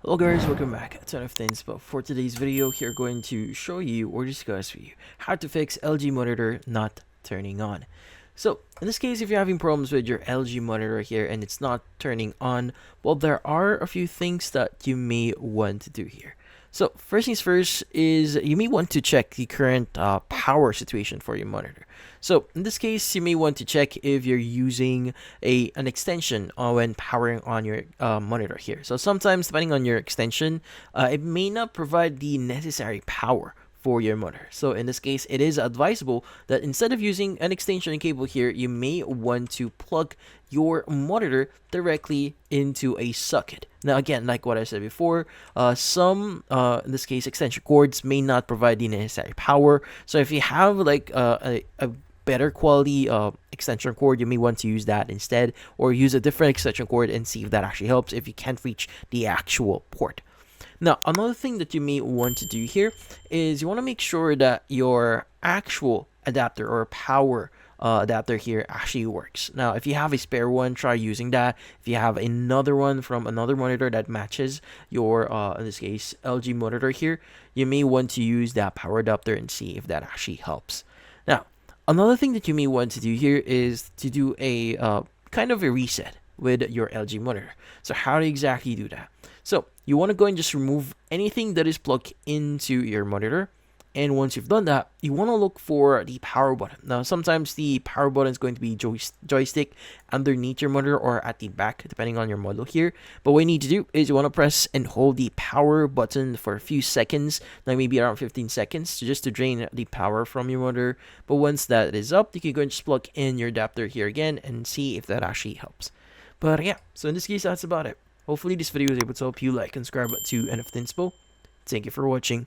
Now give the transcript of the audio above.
Hello guys, welcome back to NFT Inspo. For today's video, here going to show you or discuss with you how to fix LG monitor not turning on. So in this case, if you're having problems with your LG monitor here and it's not turning on, well, there are a few things that you may want to do here. So first things first is you may want to check the current power situation for your monitor. So in this case, you may want to check if you're using an extension when powering on your monitor here. So sometimes depending on your extension, it may not provide the necessary power for your monitor. So in this case, it is advisable that instead of using an extension cable here, you may want to plug your monitor directly into a socket. Now again, like what I said before, some in this case extension cords may not provide the necessary power. So if you have like a better quality extension cord, you may want to use that instead, or use a different extension cord and see if that actually helps if you can't reach the actual port. Now, another thing that you may want to do here is you want to make sure that your actual adapter or power adapter here actually works. Now, if you have a spare one, try using that. If you have another one from another monitor that matches your, in this case, LG monitor here, you may want to use that power adapter and see if that actually helps. Now, another thing that you may want to do here is to do a kind of a reset with your LG monitor. So how do you exactly do that? So you want to go and just remove anything that is plugged into your monitor. And once you've done that, you want to look for the power button. Now, sometimes the power button is going to be joystick underneath your monitor or at the back, depending on your model here. But what you need to do is you want to press and hold the power button for a few seconds, like maybe around 15 seconds, just to drain the power from your monitor. But once that is up, you can go and just plug in your adapter here again and see if that actually helps. But yeah, so in this case, that's about it. Hopefully this video was able to help you. Like and subscribe to NFT Inspo. Thank you for watching.